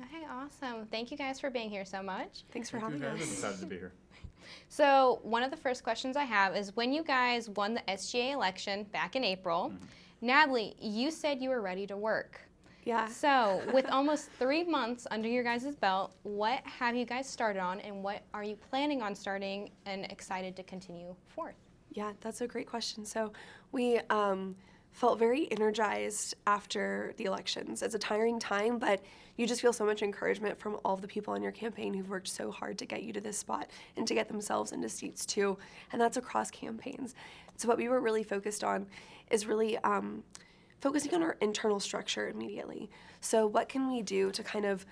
Okay, awesome. Thank you guys for being here so much. Thanks for having us. I'm excited to be here. So one of the first questions I have is when you guys won the SGA election back in April, Natalie, you said you were ready to work. Yeah. So with almost 3 months under your guys' belt, what have you guys started on and what are you planning on starting and excited to continue forth? Yeah, that's a great question. So we felt very energized after the elections. It's a tiring time, but you just feel so much encouragement from all of the people on your campaign who've worked so hard to get you to this spot and to get themselves into seats too. And that's across campaigns. So what we were really focused on is really focusing on our internal structure immediately. So what can we do to kind of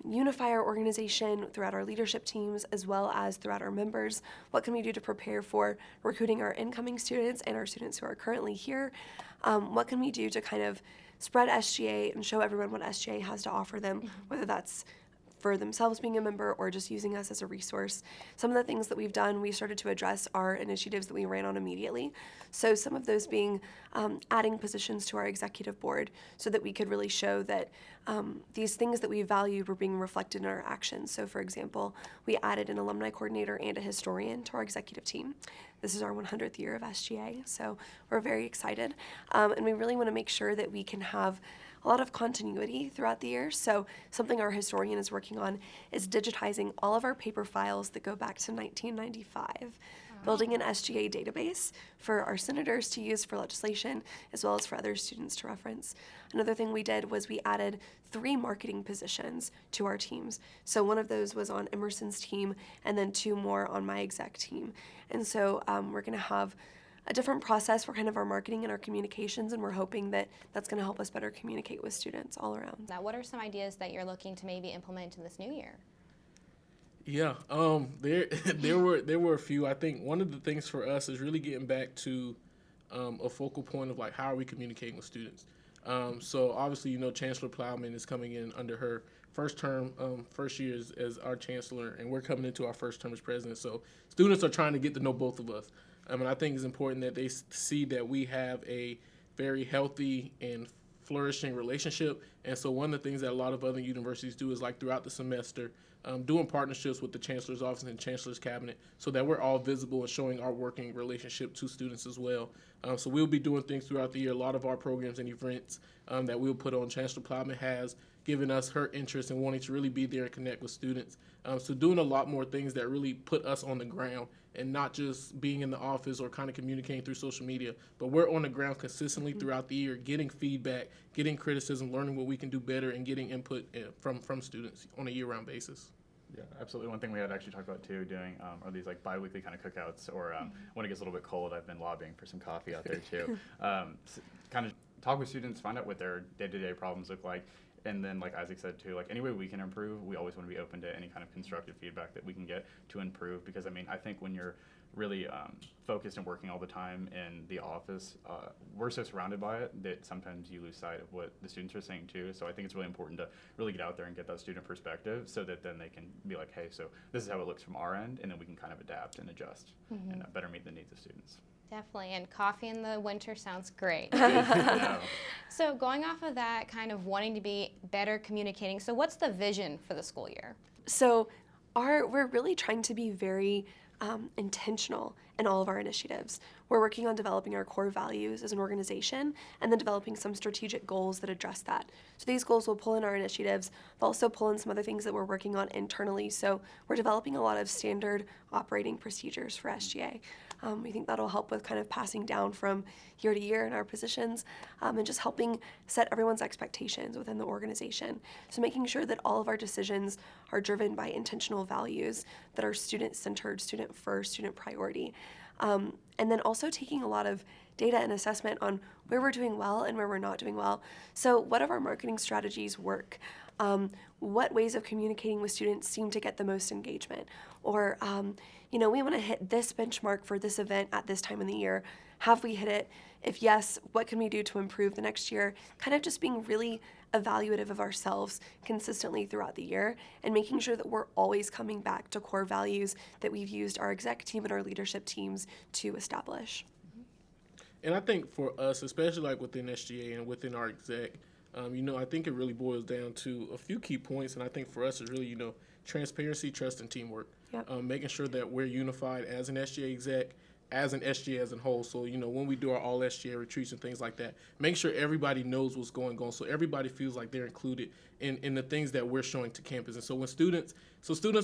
unify our organization throughout our leadership teams as well as throughout our members? What can we do to prepare for recruiting our incoming students and our students who are currently here? What can we do to kind of spread SGA and show everyone what SGA has to offer them, whether that's for themselves being a member or just using us as a resource. Some of the things that we've done, we started to address our initiatives that we ran on immediately. So some of those being adding positions to our executive board so that we could really show that these things that we valued were being reflected in our actions. So for example, we added an alumni coordinator and a historian to our executive team. This is our 100th year of SGA, so we're very excited. And we really want to make sure that we can have a lot of continuity throughout the year. So something our historian is working on is digitizing all of our paper files that go back to 1995, building an SGA database for our senators to use for legislation, as well as for other students to reference. Another thing we did was we added 3 marketing positions to our teams. So one of those was on Emerson's team, and then 2 more on my exec team. And so we're going to have a different process for kind of our marketing and our communications, and we're hoping that that's going to help us better communicate with students all around. Now, what are some ideas that you're looking to maybe implement in this new year? Yeah, there were a few. I think one of the things for us is really getting back to a focal point of like how are we communicating with students. So obviously, Chancellor Plowman is coming in under her first term, first year as our chancellor, and we're coming into our first term as president. So students are trying to get to know both of us. And I think it's important that they see that we have a very healthy and flourishing relationship. And so one of the things that a lot of other universities do is like throughout the semester, doing partnerships with the chancellor's office and chancellor's cabinet so that we're all visible and showing our working relationship to students as well. So we'll be doing things throughout the year. A lot of our programs and events that we'll put on, Chancellor Plowman has given us her interest in wanting to really be there and connect with students. So doing a lot more things that really put us on the ground and not just being in the office or kind of communicating through social media, but we're on the ground consistently throughout the year, getting feedback, getting criticism, learning what we can do better, and getting input from students on a year-round basis. Yeah, absolutely. One thing we had actually talked about too doing are these like bi-weekly kind of cookouts, or when it gets a little bit cold, I've been lobbying for some coffee out there too. Kind of talk with students, find out what their day-to-day problems look like. And then, like Isaac said too, like any way we can improve, we always want to be open to any kind of constructive feedback that we can get to improve. Because I think when you're really focused and working all the time in the office, we're so surrounded by it that sometimes you lose sight of what the students are saying too. So I think it's really important to really get out there and get that student perspective so that then they can be like, hey, so this is how it looks from our end, and then we can kind of adapt and adjust and better meet the needs of students. Definitely, and coffee in the winter sounds great. Yeah. So going off of that, kind of wanting to be better communicating, so what's the vision for the school year? So we're really trying to be very intentional in all of our initiatives. We're working on developing our core values as an organization and then developing some strategic goals that address that. So these goals will pull in our initiatives, but also pull in some other things that we're working on internally. So we're developing a lot of standard operating procedures for SGA. We think that'll help with kind of passing down from year to year in our positions and just helping set everyone's expectations within the organization. So making sure that all of our decisions are driven by intentional values that are student-centered, student-first, student priority. And then also taking a lot of data and assessment on where we're doing well and where we're not doing well. So what of our marketing strategies work? What ways of communicating with students seem to get the most engagement? Or, we want to hit this benchmark for this event at this time in the year. Have we hit it? If yes, what can we do to improve the next year? Kind of just being really evaluative of ourselves consistently throughout the year and making sure that we're always coming back to core values that we've used our exec team and our leadership teams to establish. And I think for us, especially like within SGA and within our exec, I think it really boils down to a few key points, and I think for us it's really, transparency, trust, and teamwork. Yep. Making sure that we're unified as an SGA exec, as an SGA as a whole. So, when we do our all SGA retreats and things like that, make sure everybody knows what's going on, so everybody feels like they're included in the things that we're showing to campus. And so when students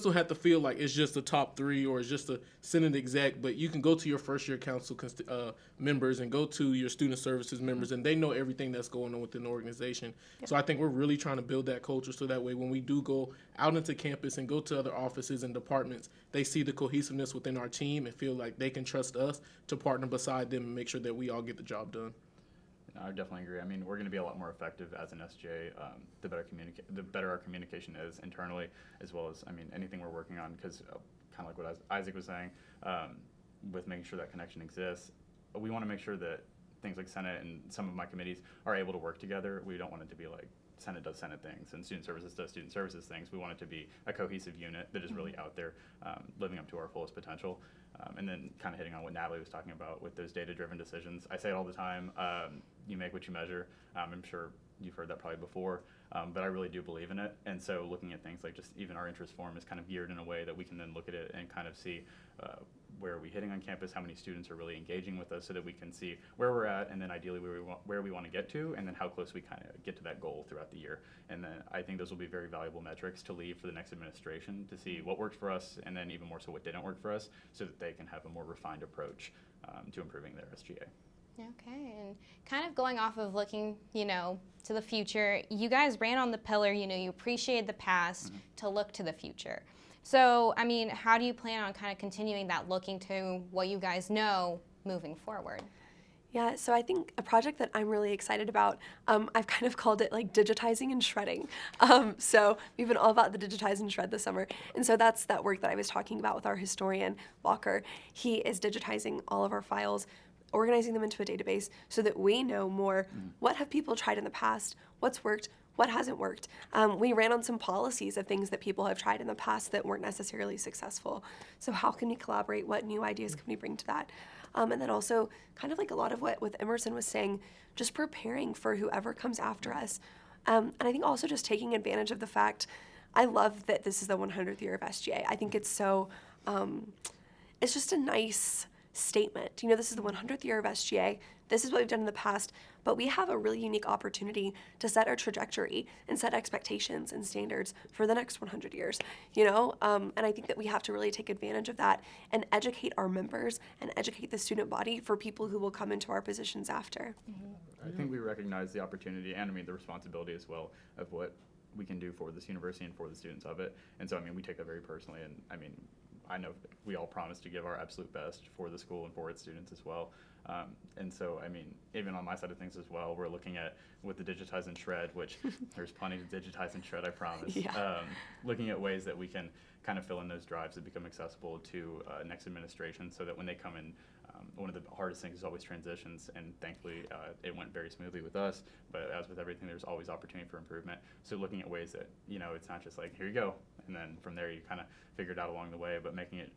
don't have to feel like it's just the top three or it's just a Senate exec, but you can go to your first year council members and go to your student services members, and they know everything that's going on within the organization. Yep. So I think we're really trying to build that culture, so that way when we do go out into campus and go to other offices and departments, they see the cohesiveness within our team and feel like they can trust us to partner beside them and make sure that we all get the job done. I definitely agree. I mean, we're going to be a lot more effective as an SGA the better our communication is internally, as well as, anything we're working on, because kind of like what Isaac was saying, with making sure that connection exists, we want to make sure that things like Senate and some of my committees are able to work together. We don't want it to be like Senate does Senate things and Student Services does Student Services things. We want it to be a cohesive unit that is really out there, living up to our fullest potential. And then kind of hitting on what Natalie was talking about with those data-driven decisions. I say it all the time, you make what you measure. I'm sure you've heard that probably before, but I really do believe in it. And so looking at things like just even our interest form is kind of geared in a way that we can then look at it and kind of see where are we hitting on campus, how many students are really engaging with us, so that we can see where we're at, and then ideally where we want to get to, and then how close we kind of get to that goal throughout the year. And then I think those will be very valuable metrics to leave for the next administration to see what worked for us, and then even more so what didn't work for us, so that they can have a more refined approach to improving their SGA. Okay, and kind of going off of looking, to the future, you guys ran on the pillar, you appreciated the past to look to the future. So, how do you plan on kind of continuing that, looking to what you guys know moving forward? Yeah, so I think a project that I'm really excited about, I've kind of called it like digitizing and shredding. So we've been all about the digitize and shred this summer. And so that's that work that I was talking about with our historian, Walker. He is digitizing all of our files, organizing them into a database so that we know more what have people tried in the past, what's worked, what hasn't worked. We ran on some policies of things that people have tried in the past that weren't necessarily successful. So how can we collaborate? What new ideas can we bring to that? And then also kind of like a lot of what Emerson was saying, just preparing for whoever comes after us. And I think also just taking advantage of the fact, I love that this is the 100th year of SGA. I think it's so, it's just a nice statement. This is the 100th year of SGA. This is what we've done in the past, but we have a really unique opportunity to set our trajectory and set expectations and standards for the next 100 years, and I think that we have to really take advantage of that and educate our members and educate the student body for people who will come into our positions after. I think we recognize the opportunity and the responsibility as well of what we can do for this university and for the students of it. And so, we take that very personally, and I know we all promise to give our absolute best for the school and for its students as well. And so, even on my side of things as well, we're looking at with the digitize and shred, which there's plenty to digitize and shred, I promise. Yeah. Looking at ways that we can kind of fill in those drives that become accessible to next administration, so that when they come in, one of the hardest things is always transitions, and thankfully it went very smoothly with us, but as with everything, there's always opportunity for improvement. So looking at ways that, it's not just like, here you go, and then from there you kind of figure it out along the way, but making it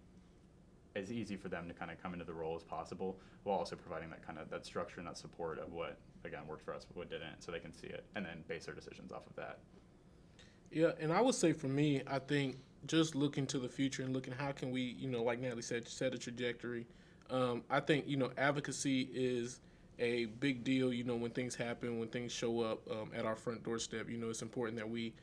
as easy for them to kind of come into the role as possible, while also providing that kind of that structure and that support of what, again, worked for us, but what didn't, so they can see it and then base their decisions off of that. Yeah, and I would say for me, I think just looking to the future and looking how can we, like Natalie said, set a trajectory. I think, advocacy is a big deal, when things happen, when things show up at our front doorstep. It's important that we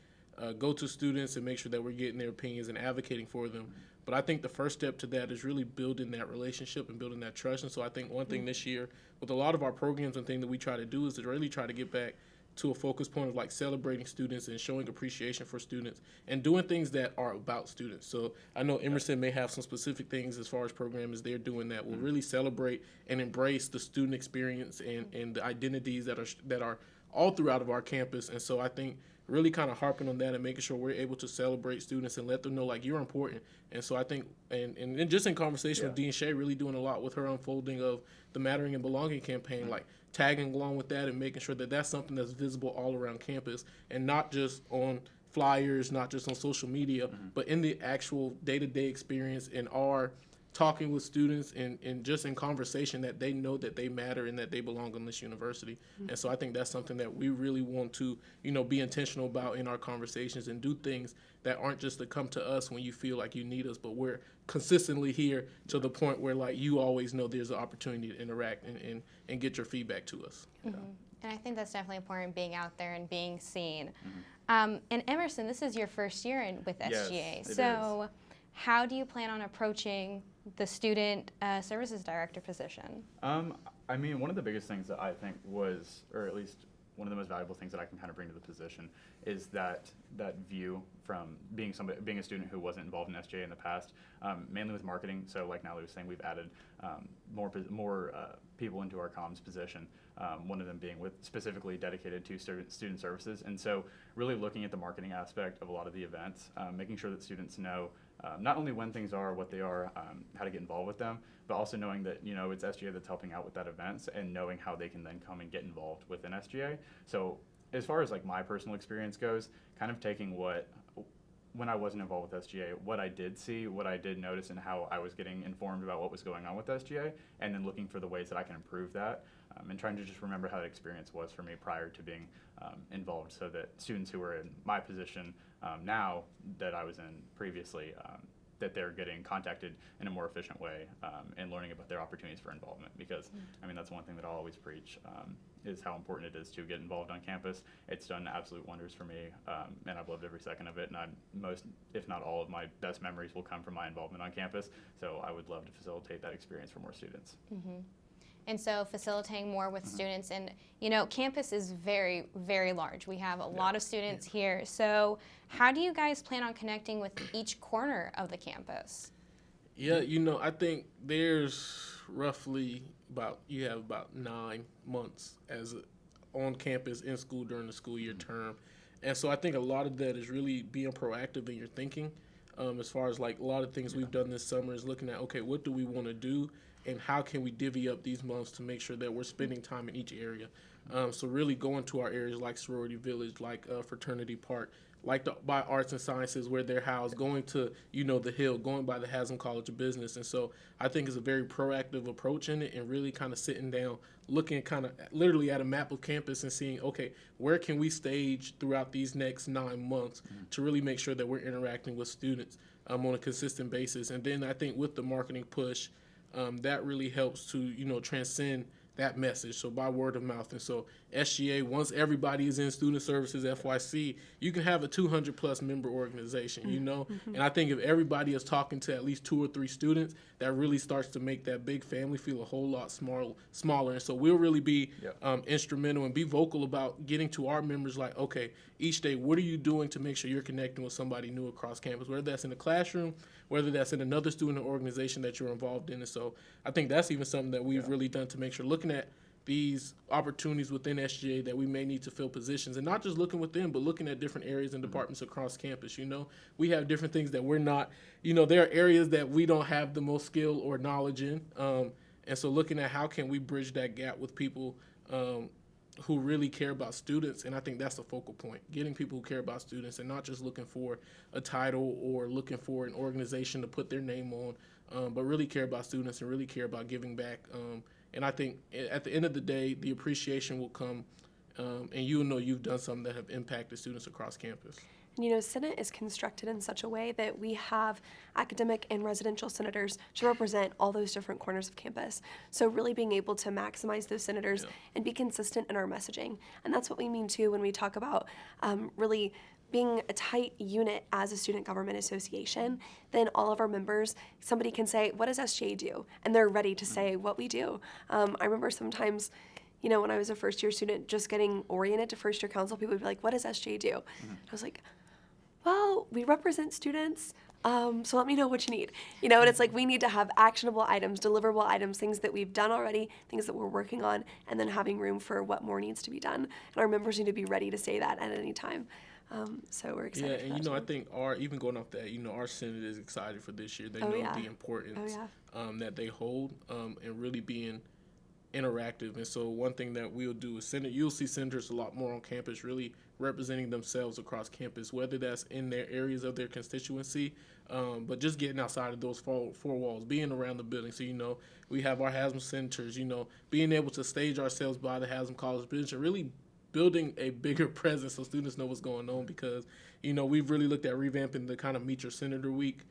go to students and make sure that we're getting their opinions and advocating for them. But I think the first step to that is really building that relationship and building that trust. And so I think one thing this year with a lot of our programs and things that we try to do is to really try to get back to a focus point of like celebrating students and showing appreciation for students and doing things that are about students. So I know Emerson may have some specific things as far as programs they're doing that will really celebrate and embrace the student experience and the identities that are all throughout of our campus. And so I think really kind of harping on that and making sure we're able to celebrate students and let them know like you're important. And so I think, and just in conversation with Dean Shea, really doing a lot with her unfolding of the Mattering and Belonging campaign, like tagging along with that and making sure that that's something that's visible all around campus and not just on flyers, not just on social media, but in the actual day-to-day experience in our talking with students and just in conversation that they know that they matter and that they belong on this university. And so I think that's something that we really want to, be intentional about in our conversations and do things that aren't just to come to us when you feel like you need us, but we're consistently here to the point where like you always know there's an opportunity to interact and get your feedback to us. Mm-hmm. And I think that's definitely important, being out there and being seen. And Emerson, this is your first year with SGA. Yes, it so how do you plan on approaching the student services director position? I mean, one of the biggest things that I think was, or at least one of the most valuable things that I can kind of bring to the position, is that view from being a student who wasn't involved in SGA in the past, mainly with marketing. So like Natalie was saying, we've added more people into our comms position. One of them being specifically dedicated to student services. And so really looking at the marketing aspect of a lot of the events, making sure that students know not only when things are, what they are, how to get involved with them, but also knowing that, it's SGA that's helping out with that events and knowing how they can then come and get involved within SGA. So as far as like my personal experience goes, kind of taking when I wasn't involved with SGA, what I did see, what I did notice, and how I was getting informed about what was going on with SGA, and then looking for the ways that I can improve that, and trying to just remember how that experience was for me prior to being involved, so that students who were in my position now that I was in previously, that they're getting contacted in a more efficient way and learning about their opportunities for involvement. Because, I mean, that's one thing that I'll always preach, is how important it is to get involved on campus. It's done absolute wonders for me, and I've loved every second of it. And most, if not all, of my best memories will come from my involvement on campus. So I would love to facilitate that experience for more students. Mm-hmm. And so facilitating more with students, and campus is very, very large. We have a lot of students here. So how do you guys plan on connecting with each corner of the campus? Yeah, I think there's roughly you have about 9 months on campus in school during the school year term. And so I think a lot of that is really being proactive in your thinking. As far as like a lot of things we've done this summer is looking at, okay, what do we want to do? And how can we divvy up these months to make sure that we're spending time in each area? So really going to our areas like Sorority Village, like Fraternity Park, like by Arts and Sciences where they're housed, going to, the Hill, going by the Haslam College of Business. And so I think it's a very proactive approach in it, and really kind of sitting down, looking kind of literally at a map of campus and seeing, okay, where can we stage throughout these next 9 months to really make sure that we're interacting with students on a consistent basis. And then I think with the marketing push, that really helps to, transcend that message, so by word of mouth. And so SGA, once everybody is in student services FYC, you can have a 200+ member organization, And I think if everybody is talking to at least 2 or 3 students, that really starts to make that big family feel a whole lot smaller. And so we'll really be instrumental and be vocal about getting to our members like, okay, each day, what are you doing to make sure you're connecting with somebody new across campus, whether that's in the classroom, whether that's in another student organization that you're involved in. And so I think that's even something that we've really done to make sure, looking at these opportunities within SGA that we may need to fill positions, and not just looking within, but looking at different areas and departments across campus. We have different things that we're not, there are areas that we don't have the most skill or knowledge in. And so looking at how can we bridge that gap with people who really care about students, and I think that's the focal point, getting people who care about students and not just looking for a title or looking for an organization to put their name on, but really care about students and really care about giving back. And I think at the end of the day, the appreciation will come, and you'll know you've done something that have impacted students across campus. Senate is constructed in such a way that we have academic and residential senators to represent all those different corners of campus. So really being able to maximize those senators and be consistent in our messaging. And that's what we mean too when we talk about really being a tight unit as a student government association. Then all of our members, somebody can say, what does SGA do? And they're ready to say what we do. I remember sometimes, when I was a first-year student, just getting oriented to first-year council, people would be like, what does SGA do? I was like, well, we represent students, so let me know what you need. And it's like we need to have actionable items, deliverable items, things that we've done already, things that we're working on, and then having room for what more needs to be done. And our members need to be ready to say that at any time. So we're excited for that. And I think even going off that, our Senate is excited for this year. They know the importance that they hold, and really being interactive. And so one thing that we'll do is you'll see senators a lot more on campus really representing themselves across campus, whether that's in their areas of their constituency, but just getting outside of those four walls, being around the building. So, we have our HASM centers, being able to stage ourselves by the HASM College Bridge and really building a bigger presence so students know what's going on, because, we've really looked at revamping the kind of Meet Your Senator Week,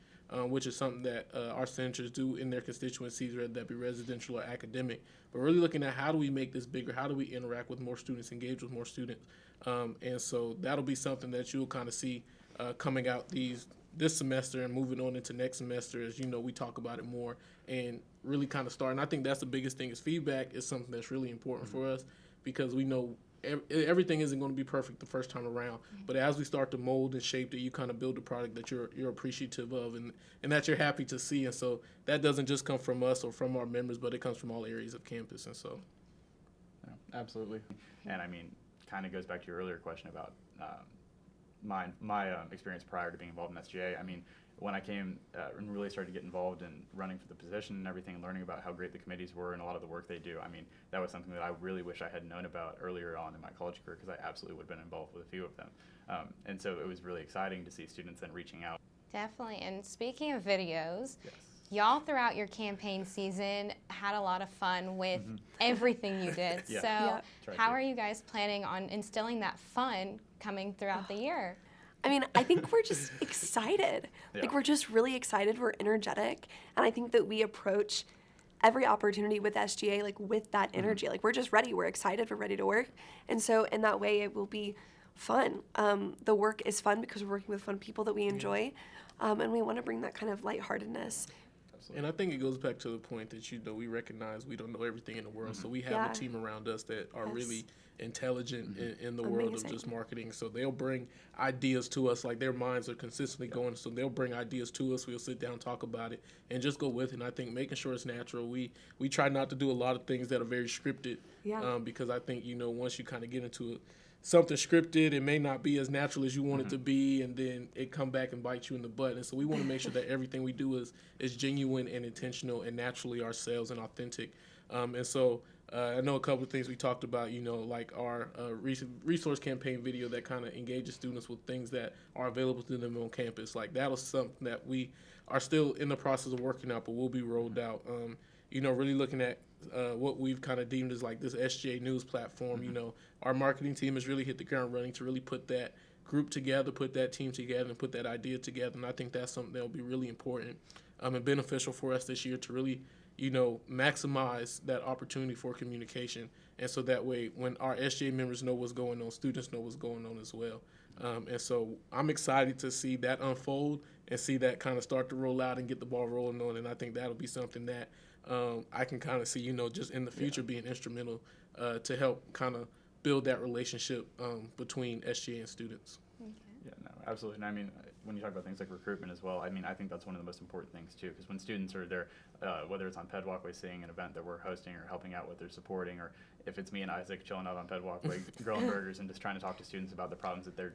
which is something that our senators do in their constituencies, whether that be residential or academic. But really looking at how do we make this bigger, how do we interact with more students, engage with more students. And so that'll be something that you'll kind of see coming out this semester and moving on into next semester as, we talk about it more and really kind of start. And I think that's the biggest thing is feedback is something that's really important for us, because we know everything isn't going to be perfect the first time around, but as we start to mold and shape it, you kind of build a product that you're appreciative of and that you're happy to see. And so that doesn't just come from us or from our members, but it comes from all areas of campus. And so, yeah, absolutely. And I mean, kind of goes back to your earlier question about my experience prior to being involved in SGA. I mean, when I came and really started to get involved in running for the position and everything, and learning about how great the committees were and a lot of the work they do, I mean, that was something that I really wish I had known about earlier on in my college career, because I absolutely would have been involved with a few of them. And so it was really exciting to see students then reaching out. Definitely. And speaking of videos, Yes. y'all throughout your campaign season had a lot of fun with everything you did. Yeah. So Yeah. Tried how to. are you guys planning on instilling that fun coming throughout the year? I mean, I think we're just excited. Yeah. Like, we're just really excited. We're energetic. And I think that we approach every opportunity with SGA, like, with that energy. Like, we're just ready. We're excited. We're ready to work. And so in that way, it will be fun. The work is fun because we're working with fun people that we enjoy. And we want to bring that kind of lightheartedness. and I think it goes back to the point that, we recognize we don't know everything in the world. So we have Yeah. a team around us that are Yes. really intelligent in the world of Amazing. just marketing. So they'll bring ideas to us, like their minds are consistently going. So they'll bring ideas to us. We'll sit down, talk about it, and just go with it. And I think making sure it's natural. We try not to do a lot of things that are very scripted. Yeah. Because I think, once you kind of get into it, something scripted, it may not be as natural as you want it to be, and then it come back and bite you in the butt. And so we want to make sure that everything we do is genuine and intentional and naturally ourselves and authentic. And so I know a couple of things we talked about, like our resource campaign video that kind of engages students with things that are available to them on campus. Like, that was something that we are still in the process of working out, but will be rolled out. Really looking at what we've kind of deemed as like this SGA news platform. Our marketing team has really hit the ground running to really put that group together, put that team together, and put that idea together. And I think that's something that will be really important and beneficial for us this year to really, maximize that opportunity for communication. And so that way, when our SGA members know what's going on, students know what's going on as well. And so I'm excited to see that unfold and see that kind of start to roll out and get the ball rolling on. And I think that'll be something that I can kind of see, just in the future being instrumental to help kind of build that relationship between SGA and students. Yeah, no, absolutely. And I mean, when you talk about things like recruitment as well, I mean, I think that's one of the most important things too, because when students are there, whether it's on Ped Walkway seeing an event that we're hosting or helping out with or supporting, or if it's me and Isaac chilling out on Ped Walkway grilling burgers and just trying to talk to students about the problems that they're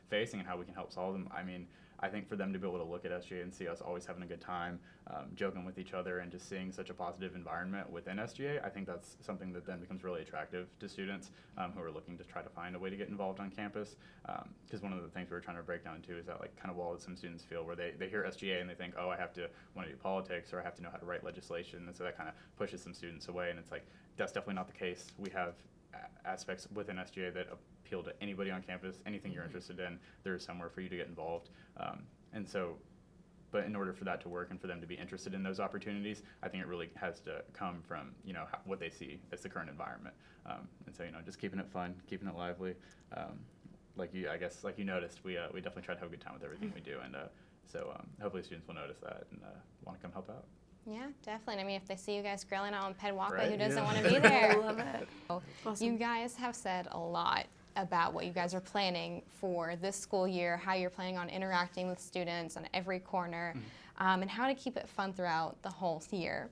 facing and how we can help solve them, I mean, I think for them to be able to look at SGA and see us always having a good time, joking with each other, and just seeing such a positive environment within SGA, I think that's something that then becomes really attractive to students who are looking to try to find a way to get involved on campus. Because one of the things we were trying to break down too is that, like, kind of wall that some students feel, where they hear SGA and they think, oh, I have to want to do politics, or I have to know how to write legislation, and so that kind of pushes some students away. And it's like, that's definitely not the case. We have aspects within SGA that appeal to anybody on campus. Anything you're interested in, there is somewhere for you to get involved. And so, but in order for that to work and for them to be interested in those opportunities, I think it really has to come from, what they see as the current environment. And so, just keeping it fun, keeping it lively. Like you noticed, we definitely try to have a good time with everything we do. And so hopefully students will notice that and want to come help out. Yeah, definitely. I mean, if they see you guys grilling out on Ped Walkway, Right, who doesn't yeah. want to be I there? love it. Awesome. You guys have said a lot about what you guys are planning for this school year, how you're planning on interacting with students on every corner, and how to keep it fun throughout the whole year.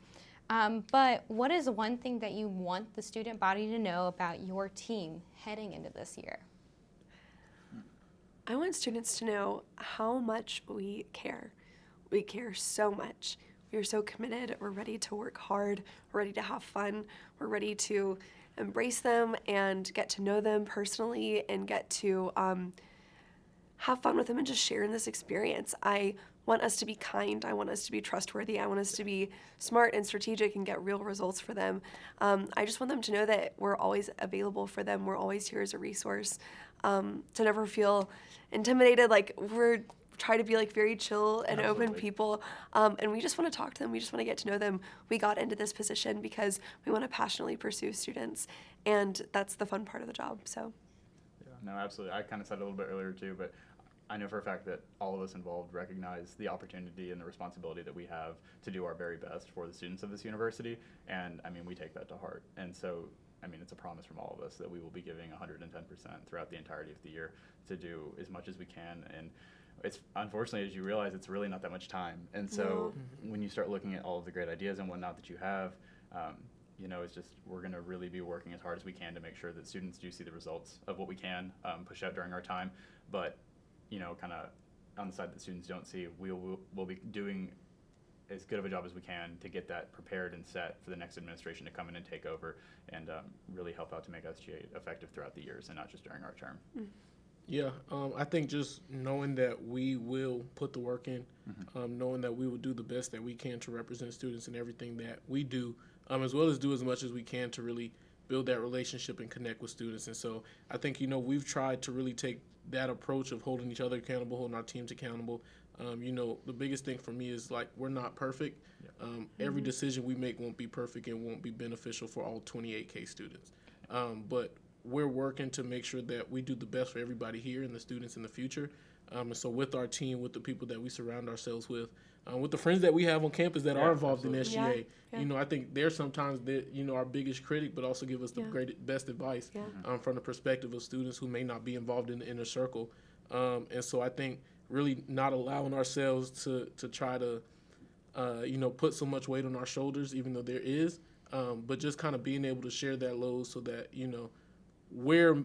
But what is one thing that you want the student body to know about your team heading into this year? I want students to know how much we care. We care so much. We are so committed. We're ready to work hard. We're ready to have fun. We're ready to embrace them and get to know them personally and get to have fun with them and just share in this experience. I want us to be kind. I want us to be trustworthy. I want us to be smart and strategic and get real results for them. I just want them to know that we're always available for them. We're always here as a resource, to never feel intimidated. Like, we're try to be like very chill and open people, and we just want to talk to them. We just want to get to know them. We got into this position because we want to passionately pursue students, and that's the fun part of the job. So Yeah, no, absolutely. I kind of said it a little bit earlier too, but I know for a fact that all of us involved recognize the opportunity and the responsibility that we have to do our very best for the students of this university, and I mean, we take that to heart. And so, I mean, it's a promise from all of us that we will be giving 110% throughout the entirety of the year to do as much as we can. And it's unfortunately, as you realize, it's really not that much time. And so when you start looking at all of the great ideas and whatnot that you have, you know, it's just, we're going to really be working as hard as we can to make sure that students do see the results of what we can push out during our time. But, you know, kind of on the side that students don't see, we'll be doing as good of a job as we can to get that prepared and set for the next administration to come in and take over and really help out to make SGA effective throughout the years and not just during our term. Yeah, I think just knowing that we will put the work in, knowing that we will do the best that we can to represent students in everything that we do, as well as do as much as we can to really build that relationship and connect with students. And so I think, you know, we've tried to really take that approach of holding each other accountable, holding our teams accountable. You know, the biggest thing for me is, like, we're not perfect. Every decision we make won't be perfect and won't be beneficial for all 28K students. But we're working to make sure that we do the best for everybody here and the students in the future. And so with our team, with the people that we surround ourselves with the friends that we have on campus that are involved in SGA, you know, I think they're sometimes, you know, our biggest critic, but also give us the best advice from the perspective of students who may not be involved in the inner circle. And so I think really not allowing ourselves to try to, you know, put so much weight on our shoulders, even though there is, but just kind of being able to share that load so that, you know, we're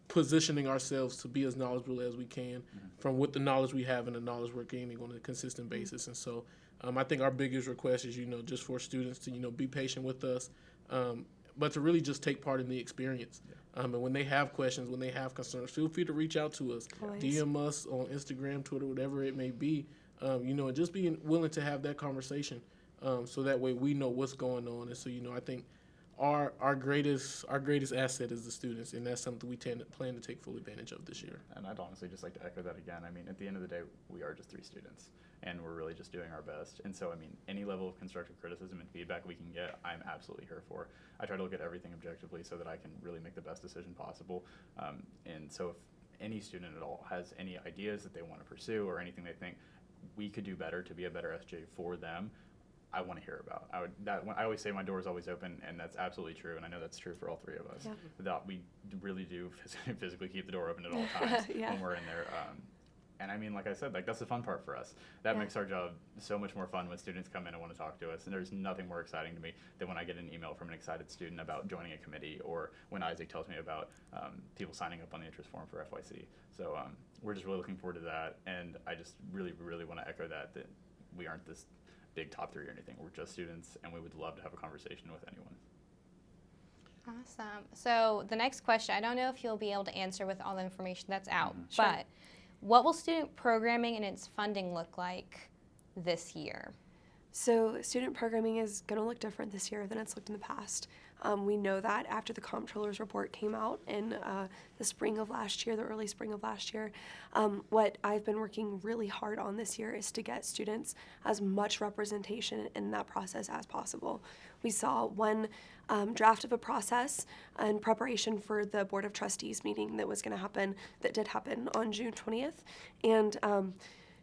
positioning ourselves to be as knowledgeable as we can from what the knowledge we have and the knowledge we're gaining on a consistent basis. And so I think our biggest request is, you know, just for students to, you know, be patient with us, but to really just take part in the experience. And when they have questions, when they have concerns, feel free to reach out to us, DM us on Instagram, Twitter, whatever it may be, you know, and just being willing to have that conversation, so that way we know what's going on. And so, you know, I think our greatest asset is the students, and that's something we plan to take full advantage of this year. And I'd honestly just like to echo that again. I mean, at the end of the day, we are just 3 students, and we're really just doing our best. And so, I mean, any level of constructive criticism and feedback we can get, I'm absolutely here for. I try to look at everything objectively so that I can really make the best decision possible. And so if any student at all has any ideas that they want to pursue or anything they think we could do better to be a better SJ for them, I want to hear about. I always say my door is always open, and that's absolutely true, and I know that's true for all 3 of us. That we really do physically keep the door open at all times when we're in there. And I mean, like I said, like, that's the fun part for us. That makes our job so much more fun when students come in and want to talk to us. And there's nothing more exciting to me than when I get an email from an excited student about joining a committee, or when Isaac tells me about people signing up on the interest form for FYC. So we're just really looking forward to that. And I just really, really want to echo that we aren't this big top 3 or anything. We're just students, and we would love to have a conversation with anyone. Awesome. So the next question, I don't know if you'll be able to answer with all the information that's out, Sure. but what will student programming and its funding look like this year? So student programming is going to look different this year than it's looked in the past. We know that after the comptroller's report came out in the spring of last year, the early spring of last year. What I've been working really hard on this year is to get students as much representation in that process as possible. We saw one draft of a process in preparation for the Board of Trustees meeting that did happen on June 20th. And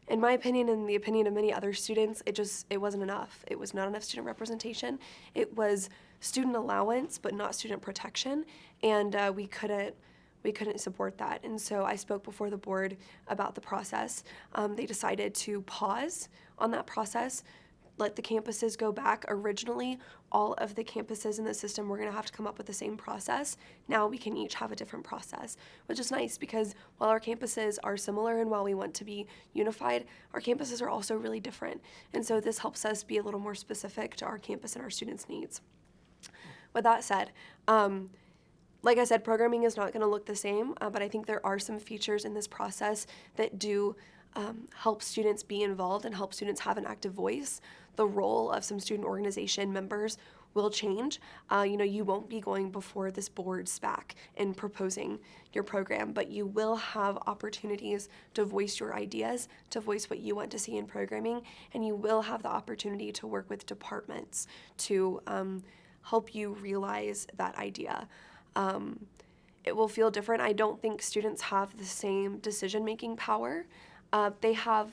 in my opinion and the opinion of many other students, it wasn't enough. It was not enough student representation. It was student allowance, but not student protection, and we couldn't support that. And so I spoke before the board about the process. They decided to pause on that process, let the campuses go back. Originally, all of the campuses in the system were going to have to come up with the same process. Now we can each have a different process, which is nice because while our campuses are similar and while we want to be unified, our campuses are also really different. And so this helps us be a little more specific to our campus and our students' needs. with that said, like I said, programming is not going to look the same, but I think there are some features in this process that do help students be involved and help students have an active voice. The role of some student organization members will change. You won't be going before this board SPAC and proposing your program, but you will have opportunities to voice your ideas, to voice what you want to see in programming, and you will have the opportunity to work with departments to help you realize that idea. It will feel different. I don't think students have the same decision-making power. They have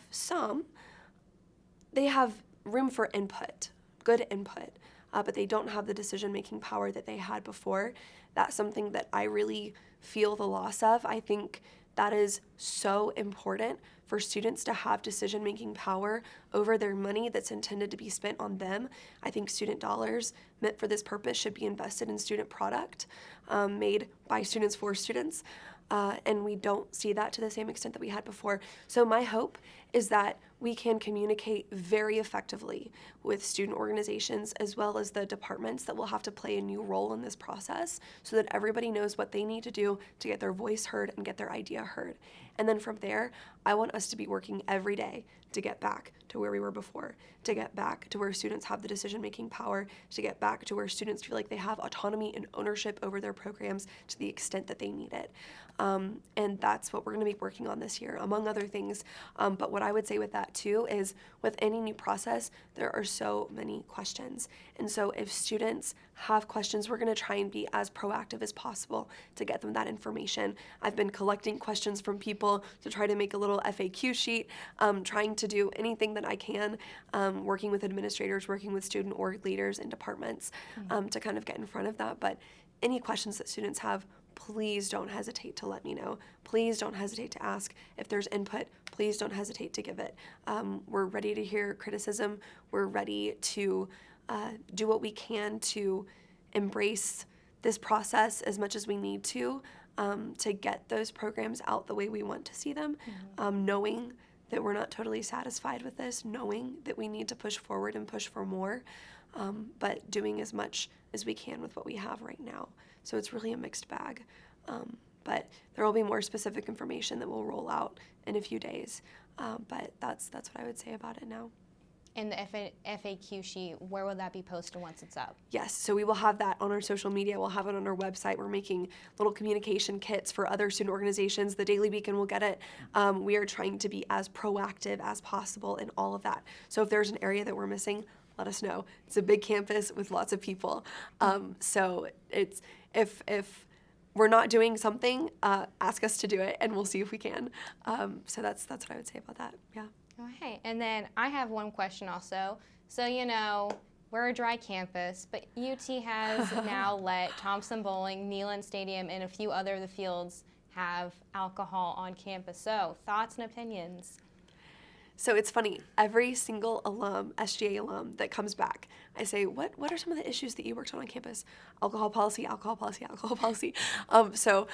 room for input, good input, but they don't have the decision-making power that they had before. That's something that I really feel the loss of. I think that is so important for students to have decision-making power over their money that's intended to be spent on them. I think student dollars meant for this purpose should be invested in student product made by students for students. And we don't see that to the same extent that we had before. So my hope is that we can communicate very effectively with student organizations as well as the departments that will have to play a new role in this process so that everybody knows what they need to do to get their voice heard and get their idea heard. And then from there, I want us to be working every day to get back to where we were before, to get back to where students have the decision-making power, to get back to where students feel like they have autonomy and ownership over their programs to the extent that they need it. And that's what we're going to be working on this year, among other things. But what I would say with that, too, is with any new process, there are so many questions. And so if students have questions, we're going to try and be as proactive as possible to get them that information. I've been collecting questions from people to try to make a little FAQ sheet, trying to do anything that I can, working with administrators, working with student org leaders and departments to kind of get in front of that. But any questions that students have, please don't hesitate to let me know. Please don't hesitate to ask. If there's input, please don't hesitate to give it. We're ready to hear criticism. We're ready to do what we can to embrace this process as much as we need to get those programs out the way we want to see them, knowing that we're not totally satisfied with this, knowing that we need to push forward and push for more, but doing as much as we can with what we have right now. So it's really a mixed bag. But there will be more specific information that will roll out in a few days. But that's what I would say about it now. And the FAQ sheet, where will that be posted once it's up? Yes, so we will have that on our social media. We'll have it on our website. We're making little communication kits for other student organizations. The Daily Beacon will get it. We are trying to be as proactive as possible in all of that. So if there's an area that we're missing, let us know. It's a big campus with lots of people. So it's if we're not doing something, ask us to do it, and we'll see if we can. So that's what I would say about that. Yeah. Okay, and then I have one question also. So, we're a dry campus, but UT has now let Thompson Bowling, Neyland Stadium, and a few other of the fields have alcohol on campus. So, thoughts and opinions? So it's funny, every single SGA alum that comes back, I say, what are some of the issues that you worked on campus? Alcohol policy, alcohol policy, alcohol policy. So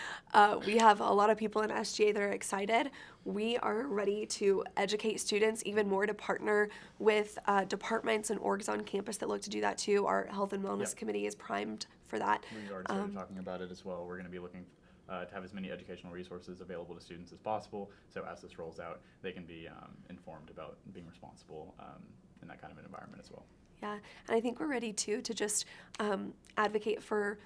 we have a lot of people in SGA that are excited. We are ready to educate students even more, to partner with departments and orgs on campus that look to do that too. Our health and wellness committee is primed for that. We've already started talking about it as well. We're going to be looking to have as many educational resources available to students as possible, so as this rolls out, they can be informed about being responsible in that kind of an environment as well. Yeah, and I think we're ready too to just advocate for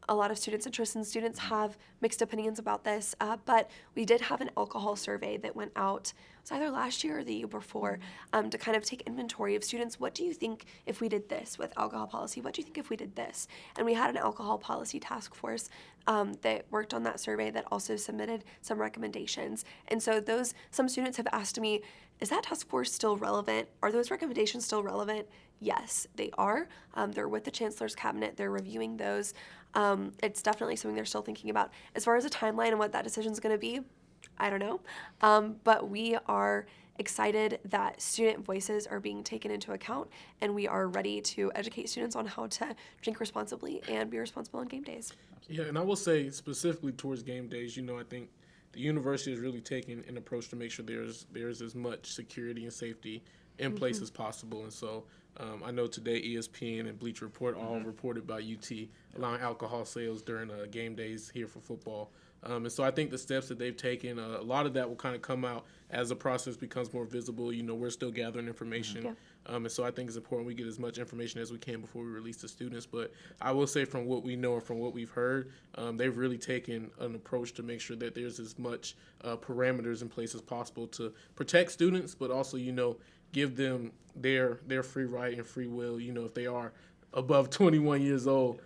a lot of students' interests, and students have mixed opinions about this, but we did have an alcohol survey that went out, it was either last year or the year before, to kind of take inventory of students. What do you think if we did this with alcohol policy? What do you think if we did this? And we had an alcohol policy task force that worked on that survey that also submitted some recommendations. And so some students have asked me, is that task force still relevant? Are those recommendations still relevant? Yes, they are. They're with the Chancellor's Cabinet. They're reviewing those. It's definitely something they're still thinking about. As far as a timeline and what that decision is going to be, I don't know. But we are excited that student voices are being taken into account, and we are ready to educate students on how to drink responsibly and be responsible on game days. Yeah, and I will say specifically towards game days, I think the university has really taken an approach to make sure there's as much security and safety in places possible. And so I know today ESPN and Bleacher Report all reported about UT allowing alcohol sales during game days here for football. And so I think the steps that they've taken, a lot of that will kind of come out as the process becomes more visible. You know, we're still gathering information. Yeah. And so I think it's important we get as much information as we can before we release to students. But I will say from what we know and from what we've heard, they've really taken an approach to make sure that there's as much parameters in place as possible to protect students, but also, you know, give them their free right and free will, you know, if they are above 21 years old,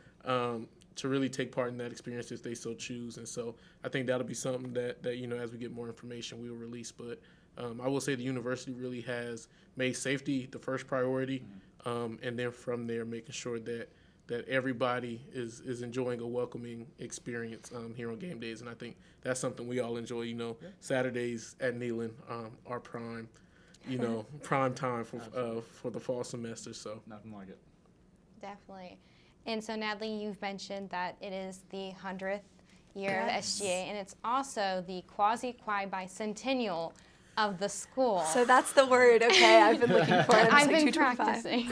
to really take part in that experience if they so choose. And so I think that'll be something that you know, as we get more information, we will release. But I will say the university really has made safety the first priority, and then from there making sure that everybody is enjoying a welcoming experience here on game days. And I think that's something we all enjoy. You know, Saturdays at Neyland are prime, you know, prime time for the fall semester. So Nothing like it. Definitely. And so, Natalie, you've mentioned that it is the 100th year Yes. of SGA, and it's also the quasi-bicentennial of the school. So that's the word, okay, I've been looking for it. I've been 225.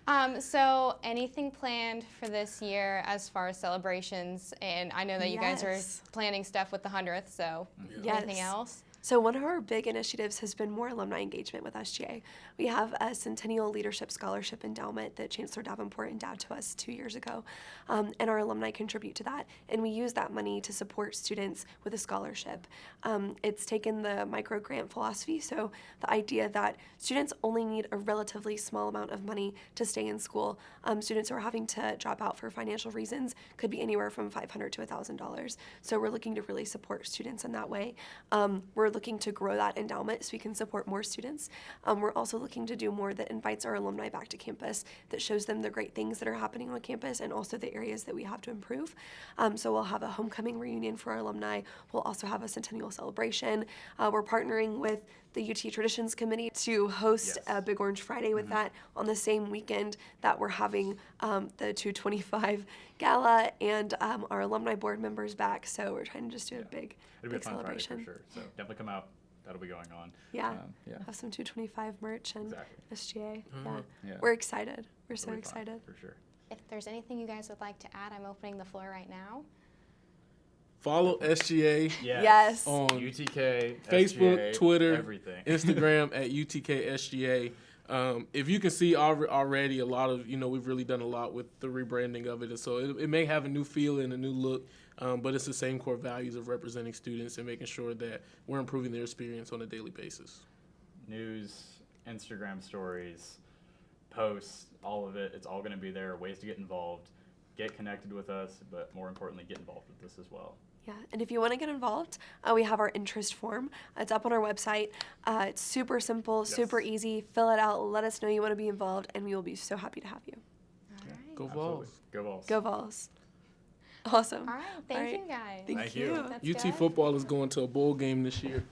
practicing. So, anything planned for this year as far as celebrations? And I know that you guys are Yes. planning stuff with the 100th, so Yes. anything else? So one of our big initiatives has been more alumni engagement with SGA. We have a Centennial Leadership Scholarship Endowment that Chancellor Davenport endowed to us 2 years ago, and our alumni contribute to that. And we use that money to support students with a scholarship. It's taken the micro grant philosophy, so the idea that students only need a relatively small amount of money to stay in school. Students who are having to drop out for financial reasons could be anywhere from $500 to $1,000. So we're looking to really support students in that way. We're looking to grow that endowment so we can support more students. We're also looking to do more that invites our alumni back to campus, that shows them the great things that are happening on campus and also the areas that we have to improve. So we'll have a homecoming reunion for our alumni. We'll also have a centennial celebration. We're partnering with the UT Traditions Committee to host Yes. a Big Orange Friday with that on the same weekend that we're having the 225 Gala and our alumni board members back. So we're trying to just do a big It'll be a fun celebration. Friday for sure. So definitely come out. That'll be going on. Yeah. Yeah. Have some 225 merch and Exactly. SGA. Uh-huh. Yeah. We're excited. We're so It'll be fun, excited. for sure. If there's anything you guys would like to add, I'm opening the floor right now. follow SGA Yes. on UTK, Facebook, SGA, Twitter, everything. Instagram at UTK SGA. If you can see already a lot of, you know, we've really done a lot with the rebranding of it. And so it may have a new feel and a new look, but it's the same core values of representing students and making sure that we're improving their experience on a daily basis. News, Instagram stories, posts, all of it. It's all going to be there. Ways to get involved, get connected with us, but more importantly, get involved with this as well. Yeah, and if you want to get involved, we have our interest form. It's up on our website. It's super simple, super Yes. easy. Fill it out. Let us know you want to be involved, and we will be so happy to have you. All right. Go Absolutely. Vols. Go Vols. Go Vols. Awesome. All right. Thank All right. you guys. Thank Thank you. you. That's UT good. football is going to a bowl game this year.